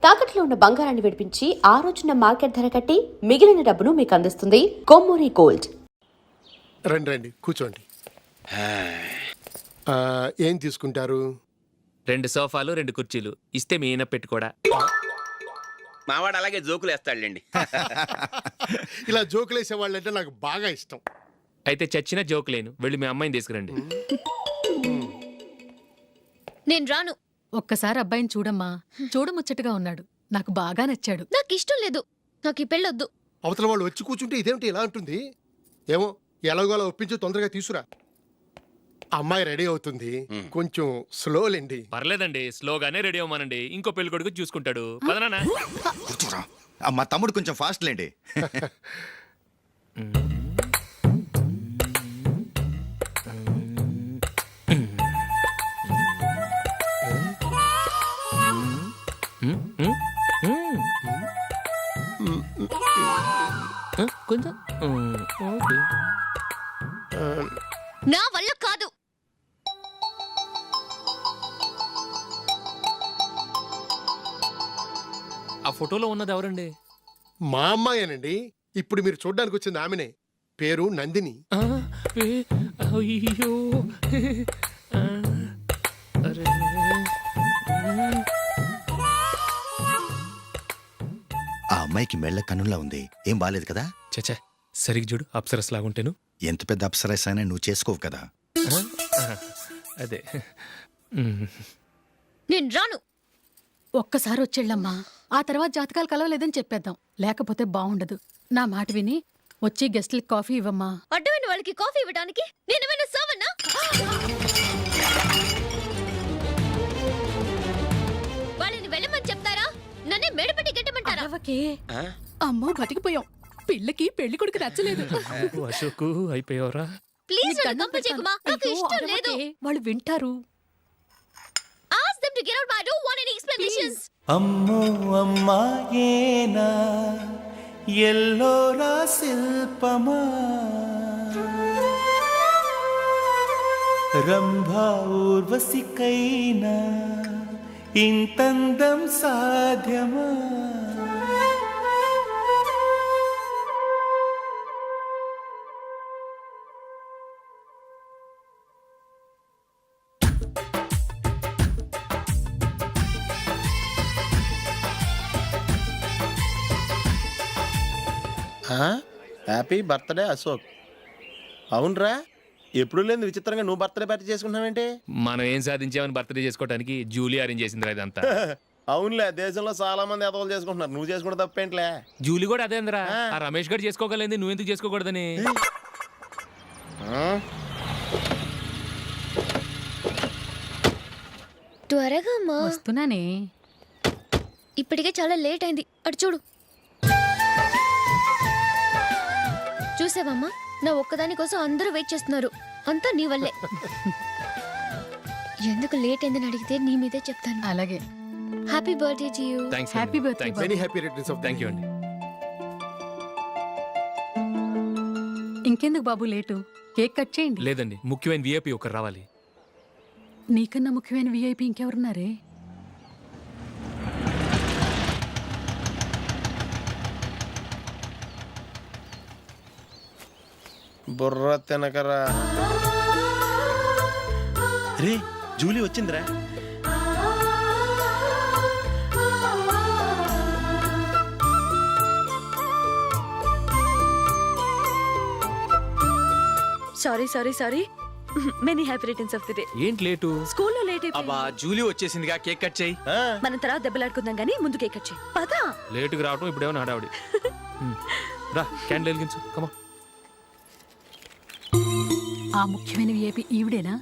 తాకట్లో ఉన్న బంగారాన్ని విడిపించి ఆ రోజున మార్కెట్ ధర కట్టి మిగిలిన డబ్బును మీకు అందిస్తుంది కొమ్మూరి గోల్డ్. రండి రండి కూర్చోండి. ఏం తీసుకుంటారు? 2 సోఫాలు 2 కుర్చీలు ఇస్తే మీ ఈయన పెట్టుకోడా. మావాడు అలాగే జోకులు వేస్తాడులేండి. ఇలా జోకులు వేసే వాళ్ళంటే నాకు బాగా ఇష్టం. అయితే చచ్చిన జోక్ లేను, వెళ్ళి మీ అమ్మాయిని తీసుకురండి. నేను రాను. ఒక్కసారి అబ్బాయిని చూడమ్మా, చూడముచ్చటగా ఉన్నాడు, నాకు బాగా నచ్చాడు. నాకు ఇష్టం లేదు, నాకు ఈ పెళ్ళొద్దు. అవతల వాళ్ళు వచ్చి కూర్చుంటే ఇదేమిటి ఇలా ఉంటుంది? ఏమో ఎలాగోలా ఒప్పించి తొందరగా తీసురా. అమ్మాయి రెడీ అవుతుంది, కొంచెం స్లోలేండి. పర్లేదండి, స్లోగానే రెడీ అవ్వమానండి, ఇంకో పెళ్లి కొడుకు చూసుకుంటాడు. పదనా కూర్చోరా. మా తమ్ముడు కొంచెం ఫాస్ట్ లేండి. కొంచెం నా వల్ల కాదు. ఆ ఫోటోలో ఉన్నది ఎవరండి? మా అమ్మాయేనండి. ఇప్పుడు మీరు చూడ్డానికి వచ్చింది ఆమెనే. పేరు నందిని. అయ్యో ఆ అమ్మాయికి మెళ్ళ కన్నులా ఉంది, ఏం బాలేదు కదా? చచ్చా, సరిగ్గా చూడు, అప్సరస్ లాగుంటేను. ఎంత పెద్ద అప్సరస్ అయినా నువ్వు చేసుకోవు కదా. అదే. నేను రాను. ఒక్కసారి వచ్చేళ్ళమ్మా, ఆ తర్వాత జాతకాలు కలవలేదని చెప్పేద్దాం, లేకపోతే బాగుండదు. నా మాట విని వచ్చి గెస్ట్లకి కాఫీ ఇవ్వమ్మా. అడ్డమైన వాళ్ళకి కాఫీ ఇవ్వడానికి నేనేమైనా సోవన్నా? వాళ్ళని వెళ్ళమని చెప్తారా, నన్నే మేడపట్టి గెట్టమంటారా? అరవకే. అమ్మో బతికిపోయాం, పిల్లకి పెళ్లి కొడుకు నచ్చలేదు. అశోకు అయిపోయావరా? ప్లీజ్ నన్ను కంపెల్ చేయకుమా, నాకు అయ్యో, ఇష్టం లేదు. అరవకే, వాళ్ళు వింటారు. Ask them to get out, but I don't want any explanations. అమ్మో అమ్మాయేనా ఎల్లోరా శిల్పమా, రంభా ఊర్వశికైనా ఇంతందం సాధ్యమా? Happy birthday Ashok. అవునరా, ఎప్పుడు లేదు విచిత్రంగా నువ్వు బర్త్డే పార్టీ చేసుకుంటున్నావేంటి? మనం ఏం సాధించామని బర్త్డే చేసుకోవడానికి జూలీ అరేంజ్ చేసింది ఇదంతా. అవునులే, దేశంలో చాలా మంది ఎదవలు చేసుకుంటున్నారు, నువ్వు చేసుకుంటే తప్పేంట్లే. జూలీ కూడా అదేంద్రా, ఆ రమేష్ గారు చేసుకోగలేదు, నువ్వు ఎందుకు చేసుకోకూడదని. త్వరగా అమ్మా, వస్తున్నానే. ఇప్పటికే చాలా లేట్ అయింది, అటు చూడు. చూసావమ్మా, నా ఒక్కదాని కోసం అందరూ వెయిట్ చేస్తున్నారు, అంతా నీ వల్లే. ఎందుకు లేట్ అయిందని అడిగితే నీ మీదే చెప్తాను. అలాగే. Happy birthday to you. Thanks. Happy birthday. Very happy returns of. Thank you అండి. ఇంకెందుకు బాబు లేటు, కేక్ కట్ చేయండి. లేదండి, ముఖ్యమైన విఐపి ఒకరు రావాలి. నీకన్నా ముఖ్యమైన విఐపి ఇంకెవరున్నారే? బుర్ర తినకరా. రే, జూలీ వచ్చిందిరా. Sorry many happy returns of the day. ఏంటి లేటు? స్కూల్లో లేట్ అయిపోయింది. అబ్బా, జూలీ వచ్చేసిందిగా, కేక్ కట్ చేయి. మనం తర్వాత దెబ్బలాడుకుందాం గానీ ముందు కేక్ కట్ చేయి. పదా. లేటుగా రావటం ఇప్పుడేమో హడావుడి. రా, క్యాండిల్ వెలిగించు, కమా. ఆ ముఖ్యమైన విఐపి ఈవిడేనా?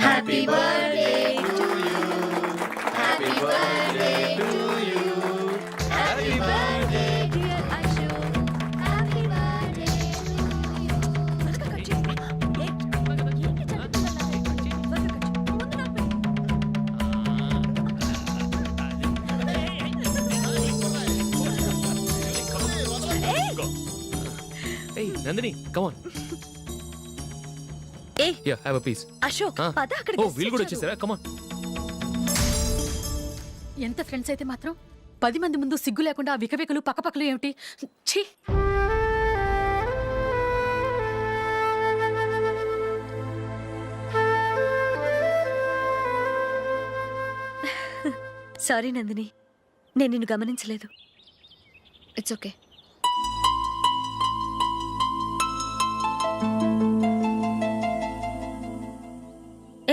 Happy birthday to you. Happy birthday to you. Happy birthday dear Ashok. Happy birthday to you. Nandini, come on. ఏ Yeah, have a piece. Ashok, పద అక్కడికి. Oh, వీళ్ళు కూడా వచ్చేసారా? Come on. ఎంత ఫ్రెండ్స్ అయితే మాత్రం 10 మంది ముందు సిగ్గు లేకుండా ఆ వికవికలు పక్కపక్కలు ఏమిటి? ఛీ! సారీ నందిని, నేను నిన్ను గమనించలేదు. It's okay.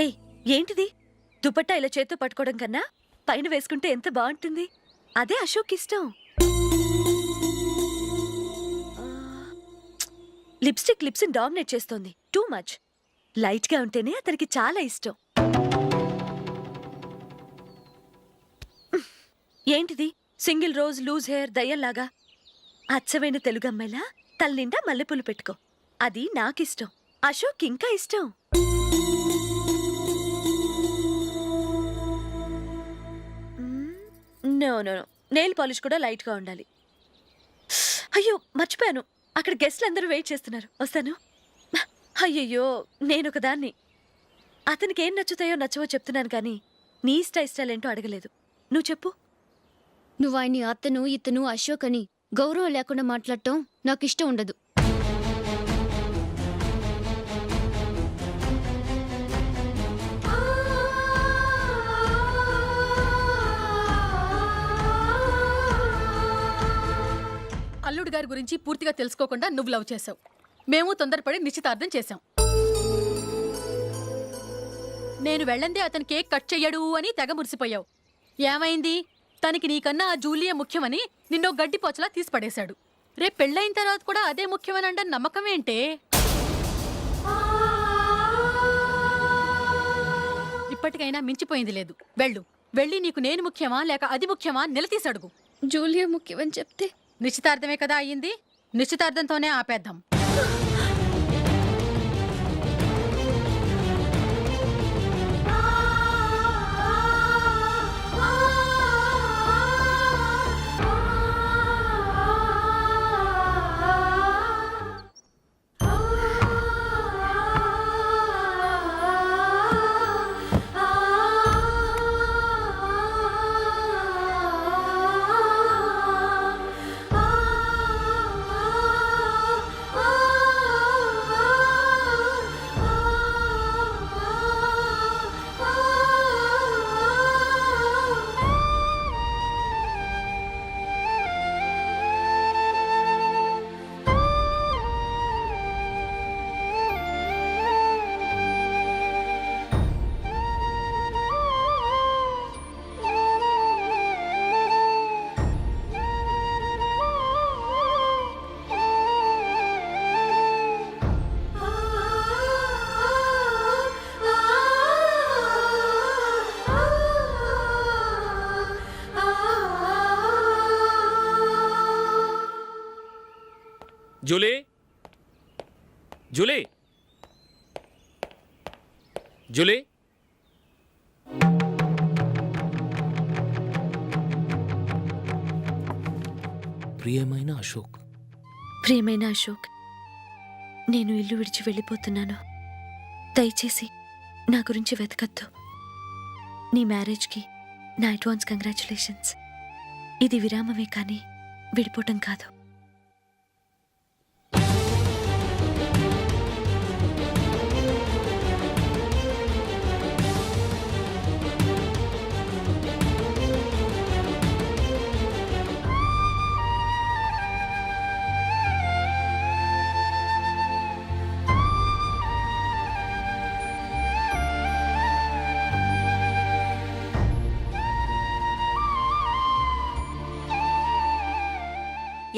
ఏయ్, ఏంటిది? దుపట్టా ఇలా చేత్తో పట్టుకోవడం కన్నా పైన వేసుకుంటే ఎంత బాగుంటుంది. అదే అశోక్ ఇష్టం. లిప్స్టిక్ లిప్స్ని డామినేట్ చేస్తోంది. Too much. లైట్గా ఉంటేనే అతనికి చాలా ఇష్టం. ఏంటిది? సింగిల్ రోజ్ లూజ్ హెయిర్ దయ్యంలాగా. అచ్చమైన తెలుగు అమ్మాయిలా తల్లిండా మల్లెపూలు పెట్టుకో. అది నాకిష్టం. అశోక్ ఇంకా ఇష్టం. No no no, nail polish కూడా లైట్గా ఉండాలి. అయ్యో మర్చిపోయాను, అక్కడ గెస్ట్లు అందరూ వెయిట్ చేస్తున్నారు. వస్తాను. అయ్యయ్యో, నేనొక దాన్ని. అతనికి ఏం నచ్చుతాయో నచ్చవో చెప్తున్నాను కానీ నీ ఇష్టాలేంటో అడగలేదు. నువ్వు చెప్పు. నువ్వు ఆయన్ని అతను ఇతను అశోక్ అని గౌరవం లేకుండా మాట్లాడటం నాకు ఇష్టం ఉండదు. అల్లుడు గారి గురించి పూర్తిగా తెలుసుకోకుండా నువ్వు లవ్ చేసావు. మేము తొందరపడి నిశ్చితార్థం చేశాం. నేను వెళ్ళందే అతను కేక్ కట్ చెయ్యడు అని తెగ మురిసిపోయావు. ఏమైంది? తనకి నీకన్నా ఆ జూలియా ముఖ్యమని నిన్నో గడ్డిపోచలా తీసి పడేశాడు. రేపు పెళ్ళైన తర్వాత కూడా అదే ముఖ్యమని అంటే నమ్మకం ఏంటే? ఇప్పటికైనా మించిపోయింది లేదు. వెళ్ళి నీకు నేను ముఖ్యమా లేక అది ముఖ్యమా నిలదీసి అడుగు. జూలియా ముఖ్యమని చెప్తే నిశ్చితార్థమే కదా అయ్యింది. నిశ్చితార్థంతోనే ఆపేద్దాం. Julie, Julie, Julie. ప్రియమైన అశోక్. ప్రియమైన అశోక్, నేను ఇల్లు విడిచి వెళ్ళిపోతున్నాను. దయచేసి నా గురించి వెతకద్దు. నీ మ్యారేజ్కి నా అడ్వాన్స్ కంగ్రాచులేషన్స్. ఇది విరామమే కానీ విడిపోవటం కాదు.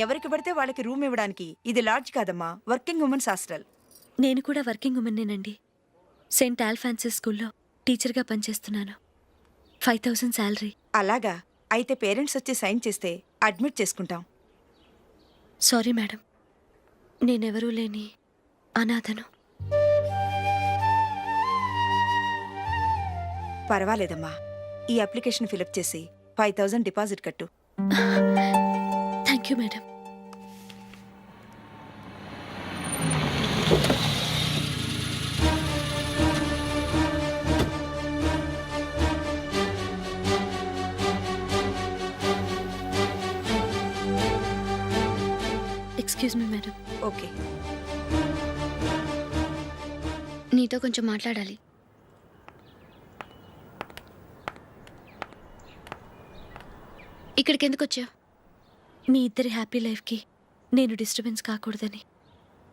ఎవరికి పడితే వాళ్ళకి రూమ్ ఇవ్వడానికి ఇది లాడ్జ్ కాదమ్మా, వర్కింగ్ ఉమెన్స్ హాస్టల్. నేను కూడా వర్కింగ్ ఉమెన్నేనండి. సెయింట్ ఆల్ఫాన్సిస్ స్కూల్లో టీచర్గా పనిచేస్తున్నాను. 5000 శాలరీ. అలాగా? అయితే పేరెంట్స్ వచ్చి సైన్ చేస్తే అడ్మిట్ చేసుకుంటాం. సారీ మేడం, నేనెవరూ లేని అనాథను. పర్వాలేదమ్మా, ఈ అప్లికేషన్ ఫిలప్ చేసి 5000 డిపాజిట్ కట్టు. Thank you madam. Excuse me madam. Okay. నీతో కొంచెం మాట్లాడాలి. ఇక్కడికి ఎందుకు వచ్చావు? మీ ఇద్దరి హ్యాపీ లైఫ్కి నేను డిస్టర్బెన్స్ కాకూడదని.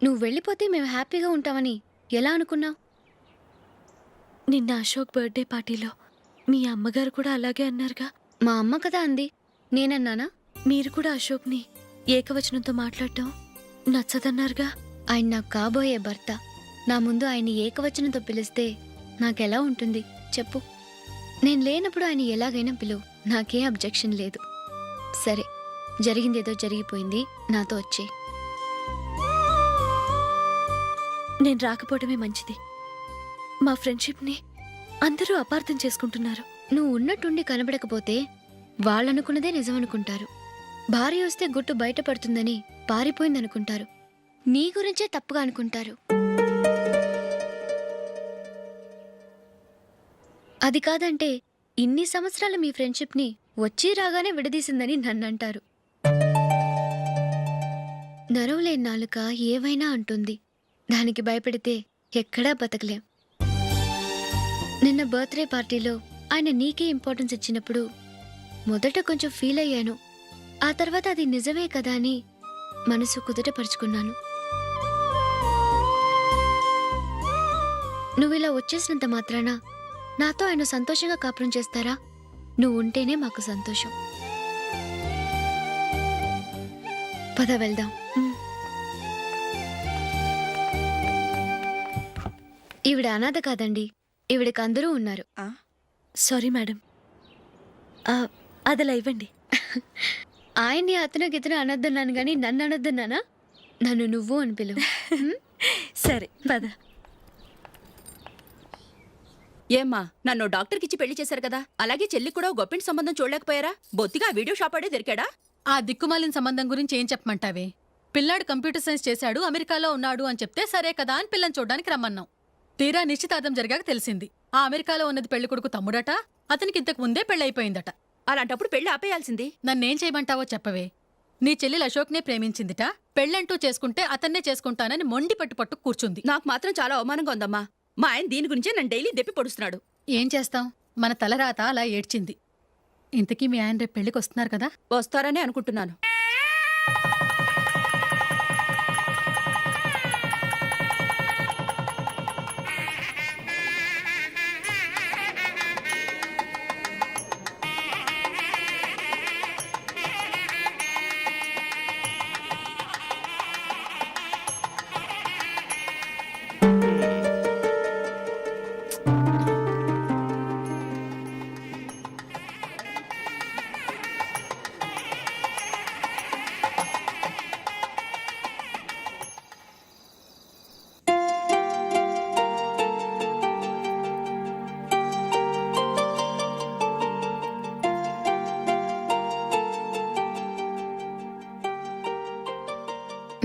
నువ్వు వెళ్ళిపోతే మేము హ్యాపీగా ఉంటామని ఎలా అనుకున్నావు? నిన్న అశోక్ బర్త్డే పార్టీలో మీ అమ్మగారు కూడా అలాగే అన్నారుగా. మా అమ్మ కదా అంది, నేనన్నానా? మీరు కూడా అశోక్ని ఏకవచనంతో మాట్లాడటం నచ్చదన్నారుగా. ఆయన నాకు కాబోయే భర్త. నా ముందు ఆయన్ని ఏకవచనంతో పిలిస్తే నాకెలా ఉంటుంది చెప్పు? నేను లేనప్పుడు ఆయన ఎలాగైనా పిలువు, నాకే అబ్జెక్షన్ లేదు. సరే, జరిగిందేదో జరిగిపోయింది, నాతో వచ్చే. నేను రాకపోవడమే మంచిది. మా ఫ్రెండ్షిప్ని అందరూ అపార్థం చేసుకుంటున్నారు. నువ్వు ఉన్నట్టుండి కనబడకపోతే వాళ్ళనుకున్నదే నిజమనుకుంటారు. భార్య వస్తే గుట్టు బయటపడుతుందని పారిపోయిందనుకుంటారు. నీ గురించే తప్పుగా అనుకుంటారు. అది కాదంటే ఇన్ని సంవత్సరాలు మీ ఫ్రెండ్షిప్ని వచ్చి రాగానే విడదీసిందని నన్నంటారు. నరవలేని నాలుక ఏవైనా అంటుంది. దానికి భయపడితే ఎక్కడా బతకలేం. నిన్న బర్త్డే పార్టీలో ఆయన నీకే ఇంపార్టెన్స్ ఇచ్చినప్పుడు మొదట కొంచెం ఫీల్ అయ్యాను. ఆ తర్వాత అది నిజమే కదా అని మనసు కుదుటపరుచుకున్నాను. నువ్విలా వచ్చేసినంత మాత్రాన నాతో ఆయన సంతోషంగా కాపురం చేస్తారా? నువ్వు ఉంటేనే మాకు సంతోషం. పద వెళ్దాం. ఈవిడ అనాథ కాదండి, ఈవిడకి అందరూ ఉన్నారు. సారీ మేడం, అదలా ఇవ్వండి. ఆయన్ని అతను గితను అనొద్దన్నాను గాని నన్ను అనొద్దన్నానా? నన్ను నువ్వు అని పిలువు. సరే పద. ఏమ్మా, నన్ను డాక్టర్కిచ్చి పెళ్లి చేశారు కదా, అలాగే చెల్లి కూడా గొప్పింటి సంబంధం చూడలేకపోయారా? బొత్తిగా వీడియో షాప్ ఆడే దొరికాడా? ఆ దిక్కుమాలిన సంబంధం గురించి ఏం చెప్పమంటావే? పిల్లాడు కంప్యూటర్ సైన్స్ చేశాడు, అమెరికాలో ఉన్నాడు అని చెప్తే సరే కదా అని పిల్లని చూడడానికి రమ్మన్నాం. తీరా నిశ్చితార్థం జరిగాక తెలిసింది ఆ అమెరికాలో ఉన్నది పెళ్లి కొడుకు తమ్ముడట, అతనికి ఇంతకు ముందే పెళ్ళైపోయిందట. అలాంటప్పుడు పెళ్లి ఆపేయాల్సింది. నన్నేం చేయమంటావో చెప్పవే? నీ చెల్లెలు అశోక్నే ప్రేమించిందిట, పెళ్ళంటూ చేసుకుంటే అతన్నే చేసుకుంటానని మొండి పట్టు కూర్చుంది. నాకు మాత్రం చాలా అవమానంగా ఉందమ్మా. మా ఆయన దీని గురించే నన్ను డైలీ దెప్పి పొడుస్తున్నాడు. ఏం చేస్తాం, మన తలరాత అలా ఏడ్చింది. ఇంతకీ మీ ఆయన రేపు పెళ్లికి వస్తున్నారు కదా? వస్తారనే అనుకుంటున్నాను.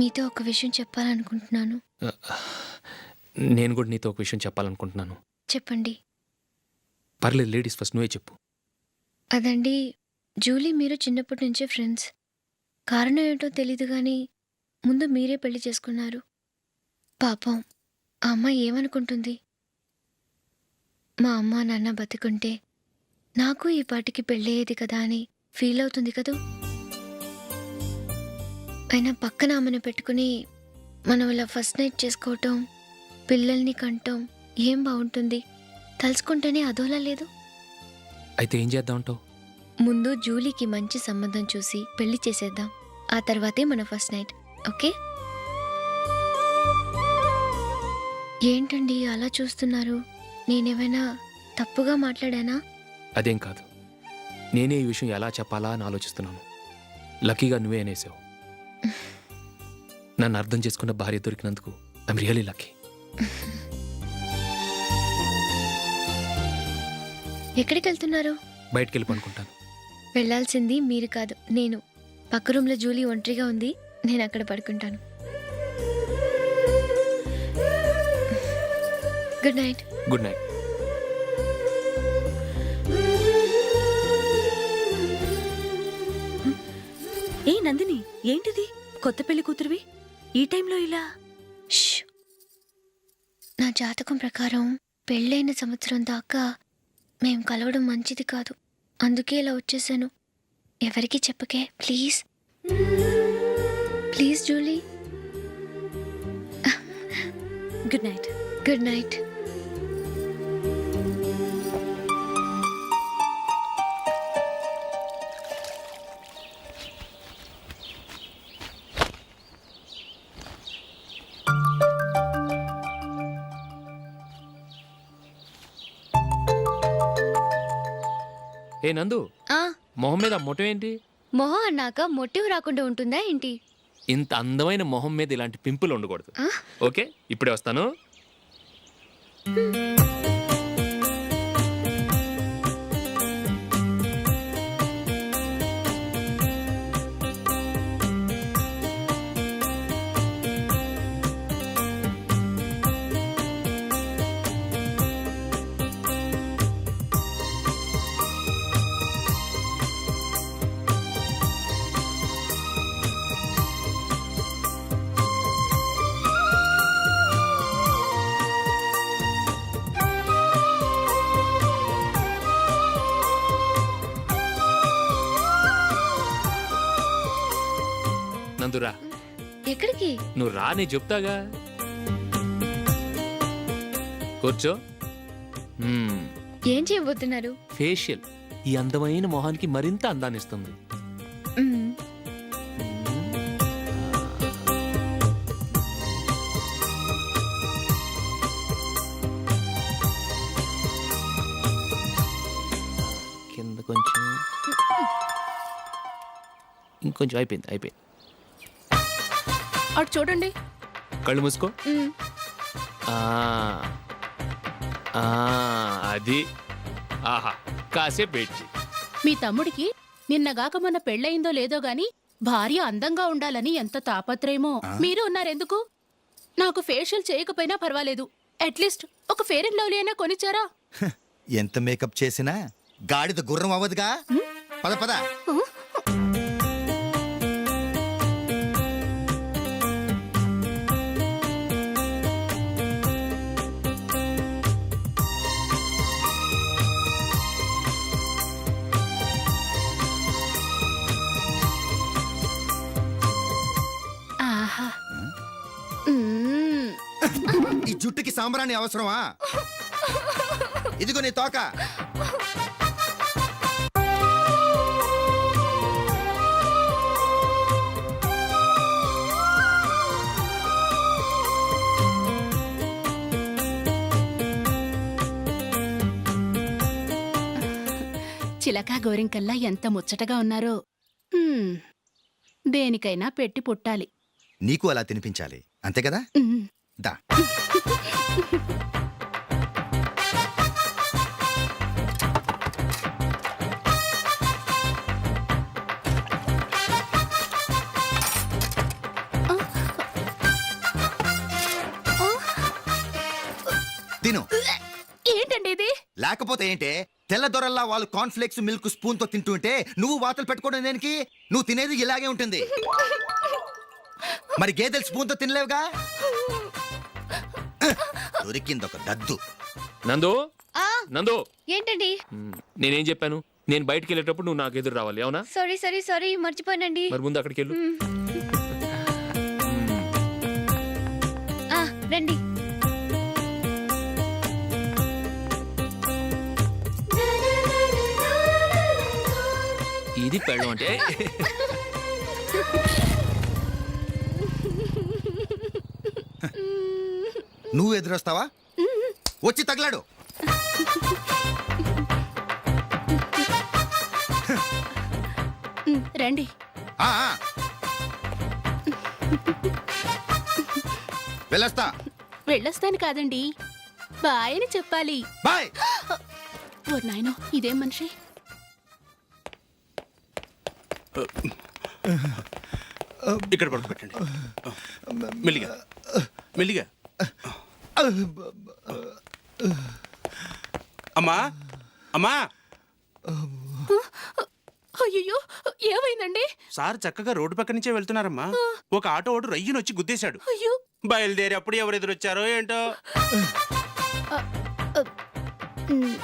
మీతో ఒక విషయం చెప్పాలనుకుంటున్నాను. నేను కూడా నీతో ఒక విషయం చెప్పాలనుకుంటున్నాను. చెప్పండి. పర్లేదు, లేడీస్ ఫస్ట్, నువ్వే చెప్పు. అదండి, జూలీ మీరు చిన్నప్పటి నుంచే ఫ్రెండ్స్. కారణం ఏంటో తెలీదు కానీ ముందు మీరే పెళ్లి చేసుకున్నారు. పాపం ఆ అమ్మాయి ఏమనుకుంటుంది? మా అమ్మ నాన్న బతికుంటే నాకు ఈ పాటికి పెళ్ళయ్యేది కదా అని ఫీల్ అవుతుంది కదూ. అయినా పక్కన ఆమెను పెట్టుకుని మనం ఇలా ఫస్ట్ నైట్ చేసుకోవటం, పిల్లల్ని కంటం ఏం బాగుంటుంది? తలుచుకుంటేనే అదోలా లేదు. అయితే ఏం చేద్దామంటావు? ముందు జూలీకి మంచి సంబంధం చూసి పెళ్లి చేసేద్దాం. ఆ తర్వాతే మన ఫస్ట్ నైట్. ఓకే? ఏంటండి అలా చూస్తున్నారు? నేనేమైనా తప్పుగా మాట్లాడానా? అదేం కాదు, నేనే ఈ విషయం ఎలా చెప్పాలా అని ఆలోచిస్తున్నాను. లక్కీగా నువ్వే అనేసావు. నన్ను అర్థం చేసుకున్న భార్య దొరికినందుకు ఐఎమ్ రియలీ లక్కీ. ఎక్కడికి వెళ్తున్నారు? బయటికి వెళ్ళి పనుకుంటాను. వెళ్ళాల్సింది మీరు కాదు, నేను. పక్క రూమ్లో జూలీ ఒంటరిగా ఉంది, నేను అక్కడ పడుకుంటాను. Good night. Good night. ఏ నందిని, ఏంటిది? కొత్త పెళ్లి కూతురువి ఈ టైంలో ఇలా? ష్! నా జాతకం ప్రకారం పెళ్ళైన సంవత్సరం దాకా మేం కలవడం మంచిది కాదు. అందుకే ఇలా వచ్చేసాను. ఎవరికి చెప్పకే please. Please Julie. Good night. Good night. ఏ నందు, మొహం మీద మొట్టం ఏంటి? మొహం అన్నాక మొటివ్ రాకుండా ఉంటుందా ఏంటి? ఇంత అందమైన మొహం మీద ఇలాంటి పింపుల్ ఉండకూడదు. ఓకే, ఇప్పుడే వస్తాను. నందురా, ఎక్కడికి? నువ్వు రా, నేను చెప్తాగా. కూర్చో. ఏం చేయబోతున్నారు? ఫేషియల్ ఈ అందమైన మొహానికి మరింత అందాన్నిస్తుంది. మ్మ్. కింద కొంచెం, ఇంకొంచెం. అయిపోయింది. అటు చూడండి. కళ్ళు మూసుకో. మ్మ్. ఆ, ఆ, అది. ఆహా, కాసేపు వెయిట్ చెయ్యి. మీ తమ్ముడికి నిన్నగాక మొన్న పెళ్ళయిందో లేదో గాని భార్య అందంగా ఉండాలని ఎంత తాపత్రయమో. మీరు ఉన్నారెందుకు? నాకు ఫేషియల్ చేయకపోయినా పర్వాలేదు, అట్లీస్ట్ ఒక ఫేర్ అండ్ లవ్లీ అయినా కొనిచ్చారా? ఎంత మేకప్ చేసినా గాడిద గుర్రం అవ్వదుగా. పద పద. ఆహా. మ్మ్. ఈ జుట్టుకి సాంబ్రాణి అవసరమా? ఇదిగో నీ తోక. చిలకా గోరింకల్లా ఎంత ముచ్చటగా ఉన్నారో. దేనికైనా పెట్టి పుట్టాలి. నీకు అలా తినిపించాలి, అంతే కదా? మ్మ్. దా. తిను. ఏంటండి ఇది? లేకపోతే ఏంటే, తెల్ల దొరల్లా వాళ్ళు కార్న్ఫ్లేక్స్ మిల్క్ స్పూన్ తో తింటుంటే నువ్వు వాతలు పెట్టుకోవడం దేనికి? నువ్వు తినేది ఇలాగే ఉంటుంది. మరి గేదెలు స్పూన్ తో తినలేవుగా. దొరికింది ఒక దద్దు. నందు, నందు, ఏంటండి? నేనేం చెప్పాను? నేను బయటికి వెళ్ళేటప్పుడు నువ్వు నాకు ఎదురు రావాలి, అవునా? సారీ మర్చిపోయానండి. మరి ముందు అక్కడికి వెళ్ళు. రండి. ఇది పెళ్ళం అంటే. నువ్వు ఎదురొస్తావా? వచ్చి తగలాడు. రండి. ఆ, ఆ. వెళ్ళొస్తా. వెళ్ళొస్తాను కాదండి, బాయ్ అని చెప్పాలి. బాయ్. ఓ నాయనో, ఇదేం మనిషి? ఇక్కడ పడుకోబెట్టండి. మెల్లిగా మెల్లిగా. అమ్మా, అమ్మా. అయ్యో ఏమైందండి? సార్ చక్కగా రోడ్డు పక్క నుంచే వెళ్తున్నారమ్మా. ఒక ఆటో ఓడు రయ్యనొచ్చి గుద్దేశాడు. అయ్యో బయలుదేరి అప్పుడు ఎవరు ఎదురొచ్చారో ఏంటో. మ్,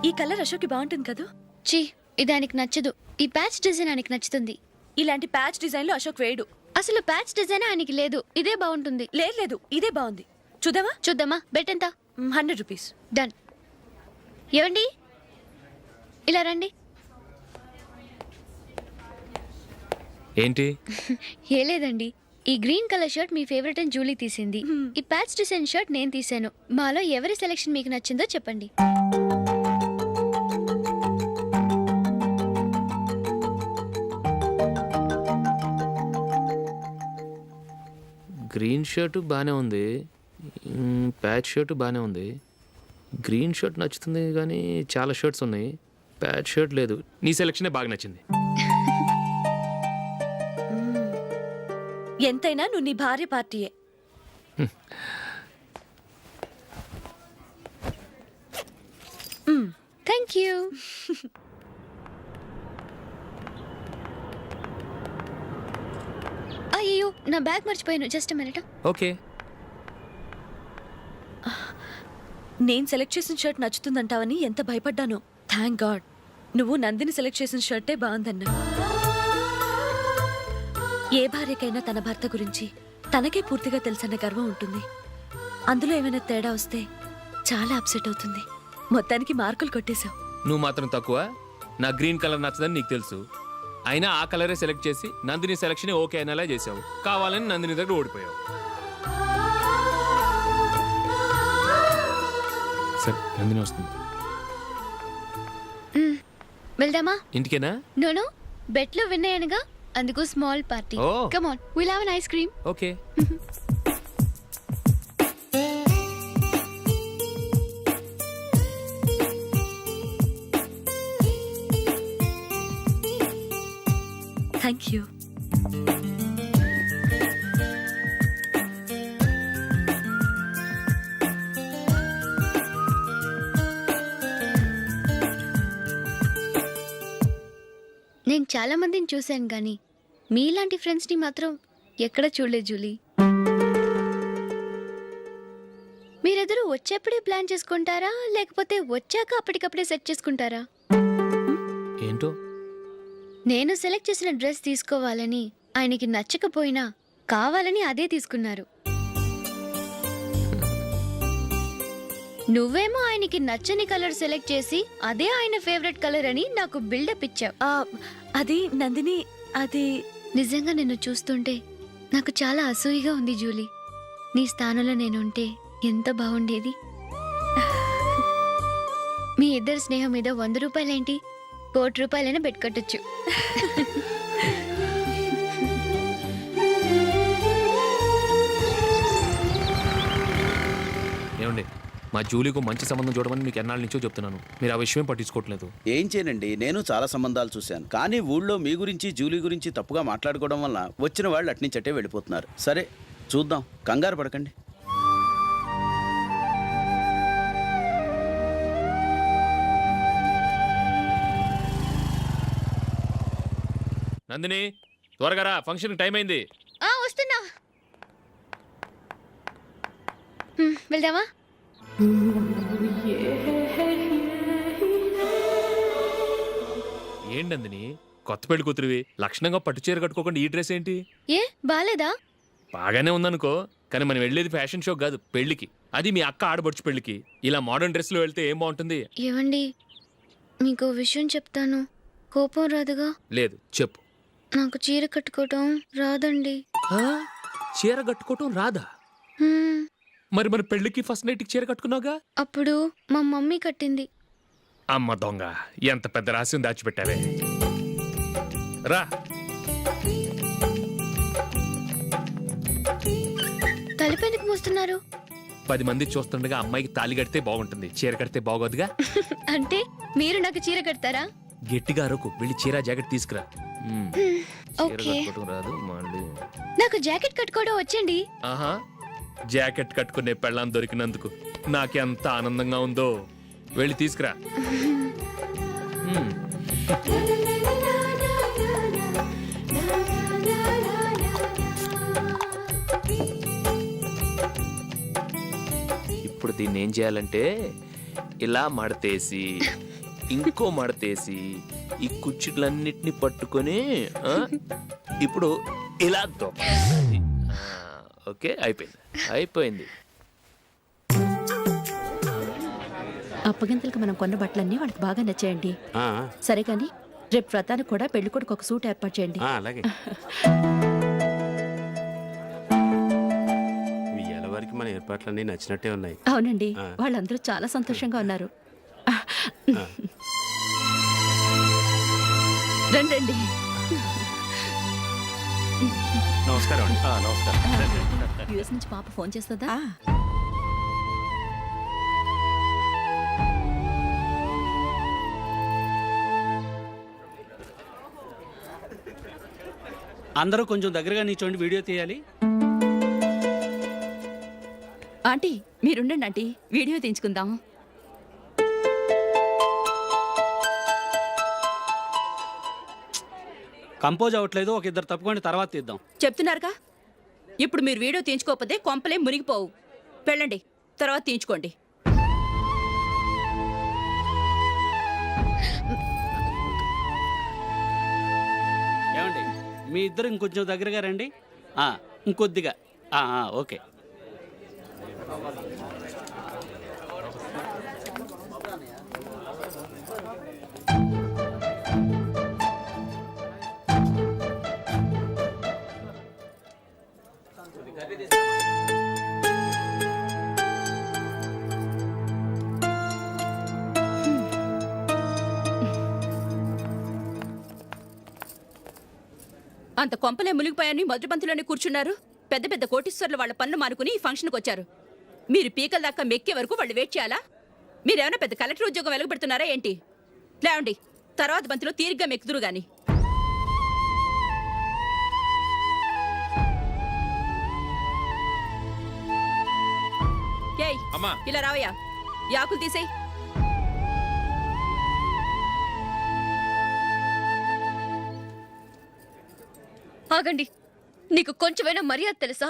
ఈ కలర్ అశోక్కి బాగుంటుంది కదా. ఛీ ఇది ఆయనకి నచ్చదు. ఈ ప్యాచ్ డిజైన్ ఆయనకి నచ్చుతుంది. ఇలాంటి ప్యాచ్ డిజైన్లో అశోక్ వేయడు. అసలు ప్యాచ్ డిజైన్ ఆయనకి లేదు. ఇదే బాగుంటుంది. లేదు ఇదే బాగుంది. చూద్దామా? చూద్దామా? బెట్ ఎంత? 100 రూపీస్. డన్. ఏవండి ఇలా రండి. ఏంటి? ఏ లేదండి, ఈ గ్రీన్ కలర్ షర్ట్ మీ ఫేవరెట్ అని జూలీ తీసింది. ఈ ప్యాచ్ డిజైన్ షర్ట్ నేను తీసాను. మాలో ఎవరి సెలెక్షన్ మీకు నచ్చిందో చెప్పండి. గ్రీన్ షర్టు బాగానే ఉంది, ప్యాచ్ షర్టు బాగానే ఉంది. గ్రీన్ షర్ట్ నచ్చుతుంది కానీ చాలా షర్ట్స్ ఉన్నాయి, ప్యాచ్ షర్ట్ లేదు. నీ సెలెక్షనే బాగా నచ్చింది. ఎంతైనా నువ్వు నీ భార్య పార్టీయే. Thank you. అయ్యో నా బ్యాగ్ మర్చిపోయాను. Just minute. ఓకే. నేను సెలెక్ట్ చేసిన షర్ట్ నచ్చుతుందంటావని ఎంత భయపడ్డానో. థ్యాంక్ గాడ్ నువ్వు నందిని సెలెక్ట్ చేసిన షర్టే బాగుందన్నా. ఏ భార్యకైనా తన భర్త గురించి తనకే పూర్తిగా తెలుసన్న గర్వం ఉంటుంది. అందులో ఏమైనా తేడా వస్తే చాలా అప్సెట్ అవుతుంది. మొత్తానికి మార్కులు కొట్టేశావు. నువ్వు మాత్రం తక్కువ. నా గ్రీన్ కలర్ నచ్చదని నీకు తెలుసు, అయినా ఆ కలరే సెలెక్ట్ చేసి నందిని సెలెక్షన్ ఓకే అనేలా చేసావు. కావాలని నందిని దగ్గర ఓడిపోయావు. సరే నందిని వస్తుంది. వెళ్దామా? ఇంటికేనా? నోను బెట్లో విన్నాయనగా, అందుకు small party. Oh. Come on, will have an ice cream. Okay. Thank you. నేను చాలా మందిని చూశాను కానీ మీలాంటి ఫ్రెండ్స్ని మాత్రం ఎక్కడ చూడలేదు జూలీ. మీరెదరూ వచ్చేప్పుడే ప్లాన్ చేసుకుంటారా లేకపోతే వచ్చాక అప్పటికప్పుడే సెట్ చేసుకుంటారా? ఏంటో? నేను సెలెక్ట్ చేసిన డ్రెస్ తీసుకోవాలని ఆయనకి నచ్చకపోయినా కావాలని అదే తీసుకున్నారు. నువ్వేమో ఆయనకి నచ్చని కలర్ సెలెక్ట్ చేసి అదే ఆయన ఫేవరెట్ కలర్ అని నాకు బిల్డప్ ఇచ్చావు. అది నందిని, అది నిజంగా నిన్ను చూస్తుంటే నాకు చాలా అసూయగా ఉంది జూలీ. నీ స్థానంలో నేనుంటే ఎంత బాగుండేది. మీ ఇద్దరు స్నేహం మీద 100 రూపాయలేంటి, 1 కోటి రూపాయలైనా పెట్టుకొట్టచ్చు. ఏమండి, మా జూలీకు మంచి సంబంధం చూడమని మీకు ఎన్నాళ్ళ నుంచో చెప్తున్నాను, మీరు ఆ విషయం పట్టించుకోవట్లేదు. ఏం చేయనండి, నేను చాలా సంబంధాలు చూశాను. కానీ ఊళ్ళో మీ గురించి జూలీ గురించి తప్పుగా మాట్లాడుకోవడం వల్ల వచ్చిన వాళ్ళు అట్నుంచటే వెళ్ళిపోతున్నారు. సరే చూద్దాం, కంగారు పడకండి. నందిని త్వరగా రా, ఫంక్షన్ టైం అయింది. వస్తున్నా. వెళ్దామా? ఏంటి నందిని, కొత్త పెళ్లి కూతురివి, లక్షణంగా పట్టు చీర కట్టుకోకుండా ఈ డ్రెస్ ఏంటి? ఏ బాలేదా? బాగానే ఉందనుకో, కానీ మనం వెళ్ళేది ఫ్యాషన్ షో కాదు, పెళ్లికి. అది మీ అక్క ఆడబడుచు పెళ్లికి. ఇలా మోడర్న్ డ్రెస్ లో వెళ్తే ఏం బాగుంటుంది? ఏవండి, మీకు విషయం చెప్తాను, కోపం రాదుగా? లేదు, చెప్పు. నాకు చీర కట్టుకోవటం రాదండి. చీర కట్టుకోవటం రాదా? హ్మ్, మరి మన పెళ్లికి ఫస్ట్ నైట్ చీర కట్టుకున్నావుగా? అప్పుడు మా మమ్మీ కట్టింది. అమ్మ దొంగ, ఎంత పెద్ద రహస్యం దాచిపెట్టావే. రా. తలుపెందుకు మూస్తున్నారు? 10 మంది చూస్తుండగా అమ్మాయికి తాళి కడితే బాగుంటుంది, చీర కడితే బాగోదుగా. అంటే మీరు నాకు చీర కడతారా? గట్టిగా అరకు వెళ్ళి చీర జాకెట్ తీసుకురా. చీర ఓకే. కట్టుకోవడం రాదు మళ్ళీ. నాకు జాకెట్ కట్టుకోవడం వచ్చండి. ఆహా, జాకెట్ కట్టుకునే పెళ్ళాం దొరికినందుకు నాకెంత ఆనందంగా ఉందో. వెళ్ళి తీసుకురా. మ్మ్. ఇప్పుడు దీన్ని ఏం చేయాలంటే ఇలా మడతేసి ఇంకో మడతేసి ఈ కుర్చీలన్నిటిని పట్టుకొని ఇప్పుడు ఇలా దొక్కాలి. ఓకే, అయిపోయింది. అప్పగింతలకు మనం కొన్న బట్టలన్నీ వాళ్ళకి బాగా నచ్చాయండి. సరే కానీ రేపు వ్రతానికి కూడా పెళ్లి కొడుకు ఒక సూట్ ఏర్పాటు చేయండి. అలాగే. ఇవాళ వరకు మన ఏర్పాట్లన్నీ నచ్చినట్టే ఉన్నాయి. అవునండి, వాళ్ళందరూ చాలా సంతోషంగా ఉన్నారు. రండి. నమస్కారం అండి. నమస్కారం. యూఎస్ నుంచి పాప ఫోన్ చేస్తుందా? అందరూ కొంచెం దగ్గరగా నిల్చోండి, వీడియో తీయాలి. ఆంటీ మీరుండండి ఆంటీ, వీడియో తీయించుకుందాం. కంపోజ్ అవ్వట్లేదు, ఒక ఇద్దరు తప్పుకొని తర్వాత తీద్దాం. చెప్తున్నారుగా, ఇప్పుడు మీరు వీడియో తీయించుకోకపోతే కొంపలే మునిగిపోవు. వెళ్ళండి, తర్వాత తీయించుకోండి. ఏమండి, మీ ఇద్దరు ఇంకొంచెం దగ్గరగా రండి. ఇంకొద్దిగా. ఓకే. అంత కొంపలే మునిగిపోయాని మొదటి పంతులోనే కూర్చున్నారు. పెద్ద పెద్ద కోటీశ్వర్లు వాళ్ళ పన్ను మానుకుని ఈ ఫంక్షన్కి వచ్చారు. మీరు పీకల దాకా మెక్కే వరకు వాళ్ళు వెయిట్ చేయాలా? మీరేమైనా పెద్ద కలెక్టర్ ఉద్యోగం వెలగబెడుతున్నారా ఏంటి? లేవండి, తర్వాత బంతిలో తీరిగ్గా మెక్కుదురు గాని. ఏయ్, ఇలా రావయ్యా, యాకులు తీసేయ్. ఆగండి, నీకు కొంచెమైనా మర్యాద తెలుసా?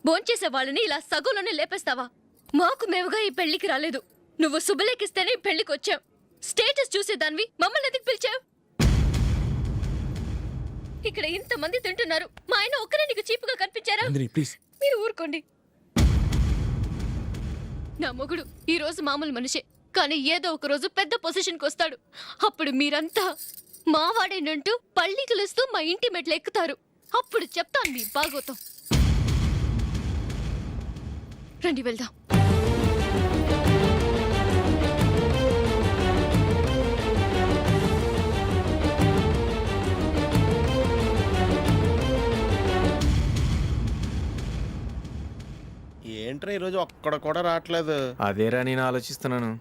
భోంచేసే వాళ్ళని ఇలా సగంలోనే లేపేస్తావా? మాకు మేముగా ఈ పెళ్లికి రాలేదు. నువ్వు శుభలేఖిస్తేనే ఈ పెళ్లికి వచ్చావు. స్టేటస్ చూసేదానివి మమ్మల్ని ఎందుకు పిలిచావు? ఇక్కడ ఇంతమంది తింటున్నారు, మా ఆయన ఒక్కరే నీకు చీపుగా కనిపించారా? మీరు ఊరుకోండి. నా మొగుడు ఈ రోజు మామూలు మనిషే, కానీ ఏదో ఒక రోజు పెద్ద పొజిషన్కి వస్తాడు. అప్పుడు మీరంతా మావాడేనంటూ పళ్ళి కలుస్తూ మా ఇంటి మెట్లు ఎక్కుతారు. అప్పుడు చెప్తాను మీ బాగోతం. రండి వెళ్దాం. ఏంట్రా ఈరోజు ఒక్కడ కూడా రావట్లేదు? అదేరా నేను ఆలోచిస్తున్నాను.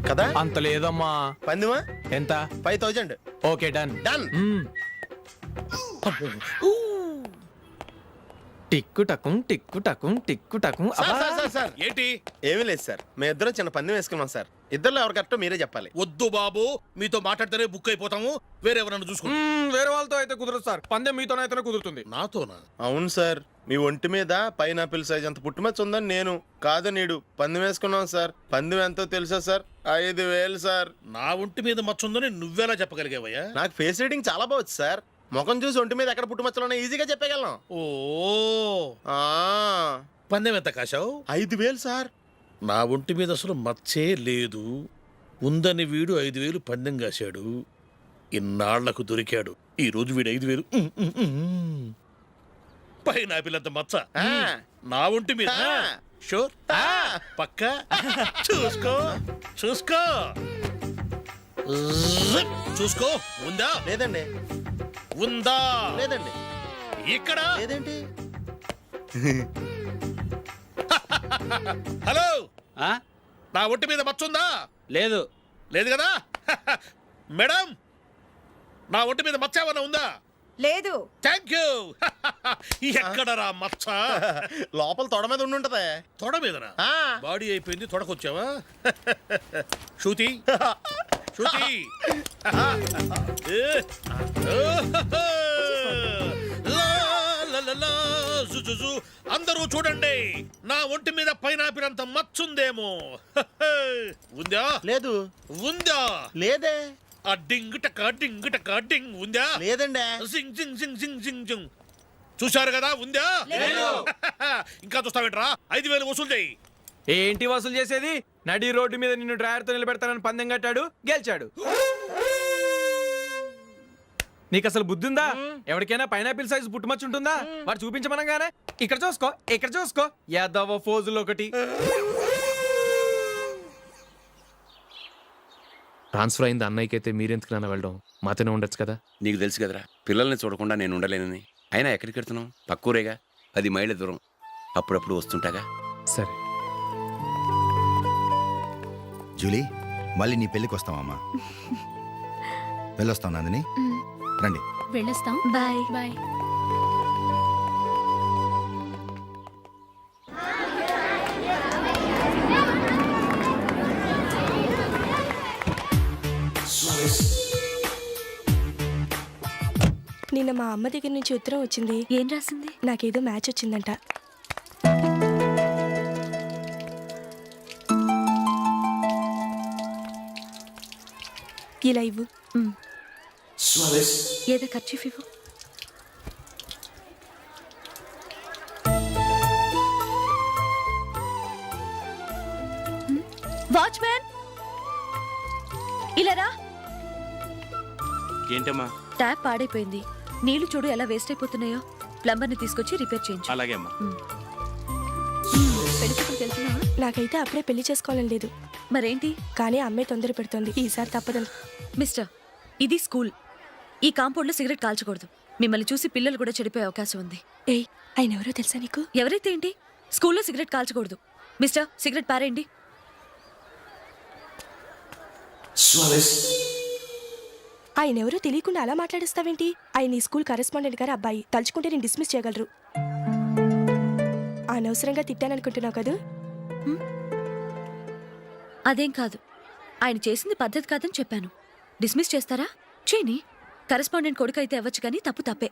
కదా అంత లేదమ్మా. పందిమా ఎంత? 5000. Okay, done. టిక్కు టకుం టిక్కు టకుం టిక్కు టకుం. సార్ ఏంటి? ఏమీ లేదు సార్, మేము ఇద్దరం చిన్న పందెం వేసుకున్నాం సార్. ఇద్దరు ఎవరు కరెక్టో మీరే చెప్పాలి. వద్దు బాబు, మీతో మాట్లాడితేనే బుక్ అయిపోతాము. వేరే ఎవరన్నా చూసుకుంటాం. వేరే వాళ్ళతో అయితే కుదరదు సార్, పందెం మీతోనైతేనే కుదురుతుంది. నాతోనా? అవును సార్, మీ ఒంటి మీద పైనాపిల్ సైజ్ అంత పుట్టుమచ్చ ఉందని నేను కాదు నీడు పందెం వేసుకున్నాం సార్. పందెం ఎంతో తెలుసా సార్? 5000 సార్. నా ఒంటి మీద మచ్చ ఉందని నువ్వెలా చెప్పగలిగావయ్యా? నాకు ఫేస్ రీడింగ్ చాలా బాగుంది సార్. ముఖం చూసి ఒంటి మీద ఎక్కడ పుట్టుమచ్చలో ఈజీగా చెప్పగలను. ఓ, పందెం ఎంత కాశావు? 5000 సార్. నా ఒంటి మీద అసలు మచ్చే లేదు. ఉందని వీడు 5000 పందెం కాశాడు. ఇన్నాళ్లకు దొరికాడు. ఈ రోజు వీడు 5000. పైన పిల్లంత మచ్చ నా ఒంటి మీద. షూర్? పక్క చూసుకో చూసుకో చూసుకో. ఉందా? లేదండి. ఉందా? లేదండి. ఇక్కడ లేదేంటి? హలో, నా ఒంటి మీద మచ్చుందా? లేదు. లేదు కదా? మేడం, నా ఒంటి మీద మచ్చ ఏమన్నా ఉందా? లేదు. Thank you. ఎక్కడరా మచ్చ? లోపల తొడ మీద ఉండుంటదే. తొడ మీదనా? బాడీ అయిపోయింది, తొడకొచ్చావా? శృతి శృతి. అందరూ చూడండి, నా ఒంటి మీద పైనాపినంత మచ్చుందేమో. ఉందా? లేదు. ఉందా? లేదే. ఆ డింగ్ టక డింగ్ టక డింగ్ ఉందా? లేదండి. సింగ్ సింగ్ సింగ్ సింగ్ సింగ్ సింగ్. చూశారు కదా? ఉందా? ఇంకా చూస్తావేట్రా? 5,000 వసూలు చేయి. ఏంటి వసూలు చేసేది? నడి రోడ్డు మీద నిన్ను డ్రైవర్తో నిలబెడతానని పందెం కట్టాడు, గెలిచాడు. నీకు అసలు బుద్ధి ఉందా? ఎవరికైనా పైనాపిల్ సైజు పుట్టుమచ్చు ఉంటుందా? వాడు చూపించమనగానే ఇక్కడ చూసుకో, ఇక్కడ చూసుకో, యాదవ ఫోజులు ఒకటి. ట్రాన్స్ఫర్ అయింది అన్నయ్యకి అయితే మీరెందుకు నాన్న వెళ్ళడం? మాతోనే ఉండొచ్చు కదా. నీకు తెలుసు కదరా, పిల్లల్ని చూడకుండా నేను ఉండలేనని. అయినా ఎక్కడికి వెళ్తున్నావు? పక్కూరేగా, 10 మైళ్ళ దూరం. అప్పుడప్పుడు వస్తుంటాగా. సరే. జూలీ, మళ్ళీ నీ పెళ్ళికి వస్తామమ్మా. వెళ్ళొస్తాం నందిని. రండి. వెళ్ళొస్తాం. బాయ్. బాయ్. నిన్న మా అమ్మ దగ్గర నుంచి ఉత్తరం వచ్చింది. ఏం రాసింది? నాకేదో మ్యాచ్ వచ్చిందంట. ఇలా ఇవ్వు. ఏదో ఖర్చు ఇవ్వు. వాచ్మ్యాన్, ఇలా రా. ఏంటమ్మా? ట్యాప్ పాడైపోయింది. నీళ్లు చూడు ఎలా వేస్ట్ అయిపోతున్నాయో. ప్లంబర్ని తీసుకొచ్చి రిపేర్ చేయించు. అలాగే అమ్మా. నాకైతే అప్పుడే పెళ్లి చేసుకోవాలని లేదు. మరేంటి? కానీ అమ్మే తొందర పెడుతోంది. ఈసారి తప్పదని. మిస్టర్, ఇది స్కూల్. ఈ కాంపౌండ్ లో సిగరెట్ కాల్చకూడదు. మిమ్మల్ని చూసి పిల్లలు కూడా చెడిపోయే అవకాశం ఉంది. ఏయ్, ఆయన ఎవరో తెలుసా నీకు? ఎవరైతే ఏంటి? స్కూల్లో సిగరెట్ కాల్చకూడదు. మిస్టర్, సిగరెట్ పారేయండి. ఆయన ఎవరో తెలియకుండా అలా మాట్లాడిస్తావేంటి? ఆయన ఈ స్కూల్ కరెస్పాండెంట్ గారి అబ్బాయి. తలుచుకుంటే నేను డిస్మిస్ చేయగలరు. అనవసరంగా తిట్టాననుకుంటున్నావు కదా? అదేం కాదు. ఆయన చేసింది పద్ధతి కాదని చెప్పాను. డిస్మిస్ చేస్తారా? చేయని. కరెస్పాండెంట్ కొడుకు అయితే అవ్వచ్చు, కానీ తప్పు తప్పే.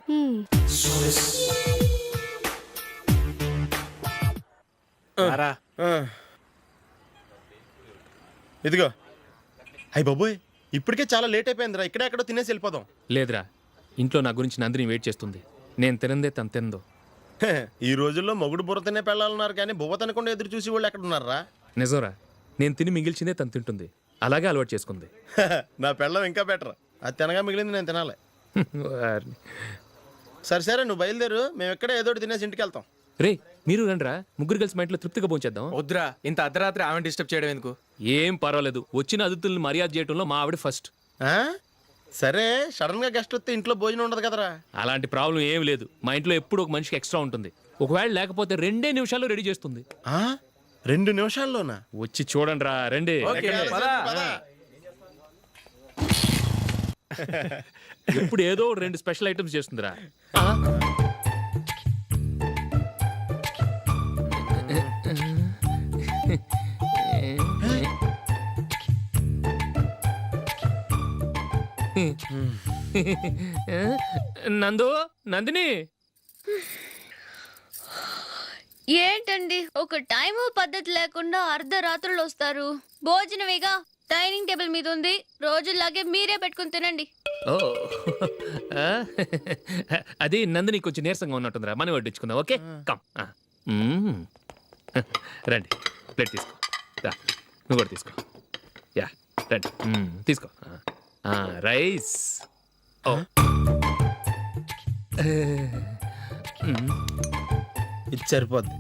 ఇదిగో. అయ్య బాబోయ్, ఇప్పటికే చాలా లేట్ అయిపోయిందిరా. ఇక్కడే ఎక్కడో తినేసి వెళ్ళిపోదాం. లేదురా, ఇంట్లో నా గురించి నందిని వెయిట్ చేస్తుంది. నేను తినందే తను తిందో. ఈ రోజుల్లో మొగుడు బుర్ర తినే పెళ్ళాలన్నారు, కానీ బువ్వ తినకుండా ఎదురు చూసి వాళ్ళు ఎక్కడ ఉన్నారా? నిజంరా, నేను తిని మిగిల్చిందే తను తింటుంది. అలాగే అలవాటు చేసుకుంది. నా పెళ్ళం ఇంకా బెటర్. అది తినగా మిగిలింది నేను తినాలి. సరే సరే, నువ్వు బయలుదేరు. మేము ఎక్కడే ఏదో తినేసి ఇంటికి వెళ్తాం. రే, మీరు రండిరా, ముగ్గురు కలిసి మా ఇంట్లో తృప్తిగా పోంచేద్దాం. వద్దురా, ఇంత అర్ధరాత్రి ఆమె డిస్టర్బ్ చేయడం ఎందుకు? ఏం పర్వాలేదు, వచ్చిన అతిథుల్ని మర్యాద చేయడంలో మా ఆవిడ ఫస్ట్. సరే, సడన్ గా గెస్ట్ వస్తే ఇంట్లో భోజనం ఉండదు కదరా. అలాంటి ప్రాబ్లం ఏం లేదు. మా ఇంట్లో ఎప్పుడు ఒక మనిషికి ఎక్స్ట్రా ఉంటుంది. ఒకవేళ లేకపోతే 2 నిమిషాల్లో రెడీ చేస్తుంది. 2 నిమిషాల్లోనా? వచ్చి చూడండి రా, రండి. ఇప్పుడు ఏదో 2 స్పెషల్ ఐటమ్స్ చేస్తుందిరా. నందు, నందిని. ఏంటండి ఒక టైం పద్ధతి లేకుండా అర్ధరాత్రులు వస్తారు? భోజనమేగా, డైనింగ్ టేబుల్ మీద ఉంది. రోజుల్లాగే మీరే పెట్టుకుని తినండి. ఓ, అది నందిని కొంచెం నీరసంగా ఉన్నట్టుందిరా. మనీ వడ్డించుకుందాం. Okay, come. రండి, ప్లేట్ తీసుకో. రా, నువ్వు కూడా తీసుకో. యా, రండి, తీసుకో. రైస్. ఓ, ఇది సరిపోద్ది.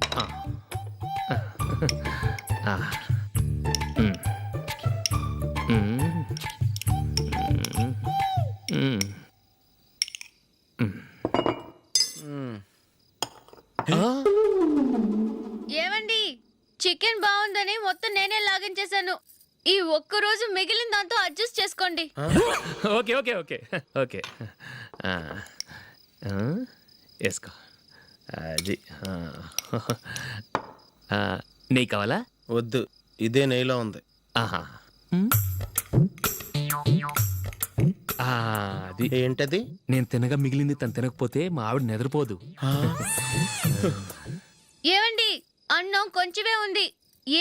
ఏమండి, చికెన్ బాగుందా లేదని మొత్తం నేనే లాగిన్ చేశాను. ఈ ఒక్క రోజు మిగిలిన దాంతో అడ్జస్ట్ చేసుకోండి. ఓకే ఓకే ఓకే ఓకే వేసుకో అది నెయ్యి కావాలా? వద్దు, ఇదే నెయ్యిలో ఉంది. ఆహా అది ఏంటది? నేను తినగా మిగిలింది తను తినకపోతే మా ఆవిడ నిద్రపోదు. ఏవండి, అన్నం కొంచెమే ఉంది,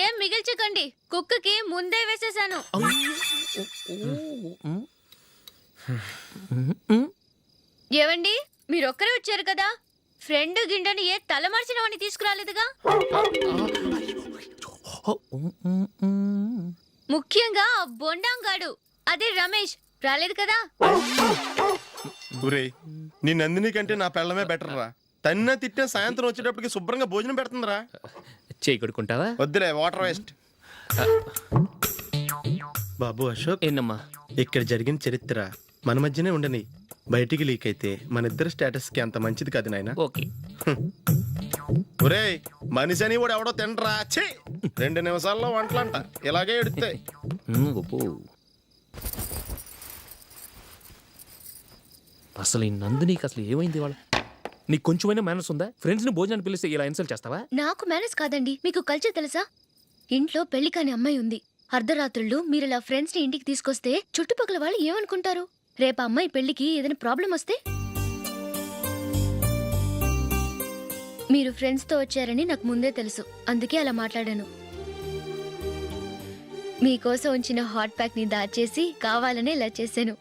ఏం మిగిల్చకండి. కుక్కకి ముందే వేసేసాను. ఏవండి, మీరొక్కరే వచ్చారు కదా, ఫ్రెండ్ గిండెని ఏ తలమార్చిన వాడిని తీసుకురాలేదుగా. ముఖ్యంగా ఆ బొండాంగాడు, అదే రమేష్, రాలేదు కదా. ఊరే, నీ నందిని కంటే నా పెళ్ళమే బెటర్ రా. తన్న తిట్టిన సాయంత్రం వచ్చేటప్పటికి శుభ్రంగా భోజనం పెడుతుందిరా. చేయి కొడుకుంటావా? వద్దులే, వాటర్ వేస్ట్. బాబు అశోక్, ఏంటమ్మా? ఇక్కడ జరిగిన చరిత్ర మన మధ్యనే ఉండని, బయటికి లీక్ అయితే మన ఇద్దరు స్టేటస్ కి అంత మంచిది కాదు నాయన. ఓకే. ఒరే, మనిషి అని కూడా ఎవడో తినరా. ఛీ, 2 నిమిషాల్లో వంటలంట, ఇలాగే ఎడుతాయి. అసలు ఈ నందినికి అసలు ఏమైంది వాళ్ళ? నీకు కొంచెమైనా మేనర్స్ ఉందా? ఫ్రెండ్స్ ని భోజనాన్ని పిలిస్తే ఇలా ఇన్సల్ట్ చేస్తావా? నాకు మేనేజ్ కాదండి, మీకు కల్చర్ తెలుసా? ఇంట్లో పెళ్లి కాని అమ్మాయి ఉంది. అర్ధరాత్రుళ్ళు మీరు ఇలా ఫ్రెండ్స్ ని ఇంటికి తీసుకొస్తే చుట్టుపక్కల వాళ్ళు ఏమనుకుంటారు? రేపు అమ్మాయి పెళ్లికి ఏదైనా ప్రాబ్లం వస్తే? మీరు ఫ్రెండ్స్ తో వచ్చారని నాకు ముందే తెలుసు, అందుకే అలా మాట్లాడాను. మీకోసం ఉంచిన హాట్ ప్యాక్ ని దాచేసి కావాలనే ఇలా చేశాను.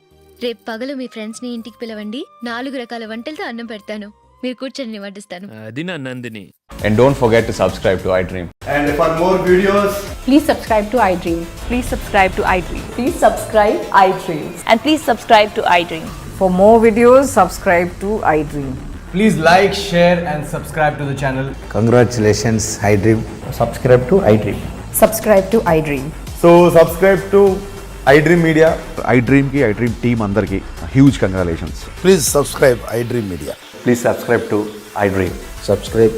రేపు పగలు మీ ఫ్రెండ్స్ ని ఇంటికి పిలవండి, 4 రకాల వంటలతో అన్నం పెడతాను. మీరు కూర్చొని వడ్డిస్తాను. అది నా Nandini. And don't forget to subscribe to iDream. And for more videos, please subscribe to iDream. Please subscribe to iDream. Please subscribe iDream. And please subscribe to iDream. For more videos, subscribe to iDream. Please like, share and subscribe to the channel. Congratulations, iDream. Subscribe to iDream. Subscribe to iDream. So subscribe to iDream Media. iDream ki iDream team andarki huge congratulations. please subscribe iDream Media. Please subscribe to iDream. Subscribe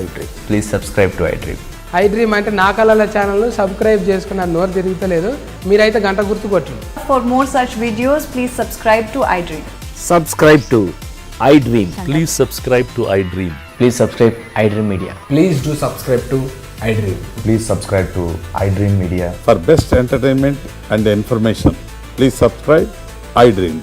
iDream. Please subscribe to iDream. iDream అంటే నా కళల channel subscribe చేసుకున్న నోరు తిరుగుతలేదు. మీరైతే గంట గుర్తు కొట్టండి. For more such videos, please subscribe to iDream. Subscribe to iDream. Please subscribe to iDream. Please subscribe iDream Media. Please do subscribe to iDream. Please subscribe to iDream Media. For best entertainment and information, please subscribe iDream.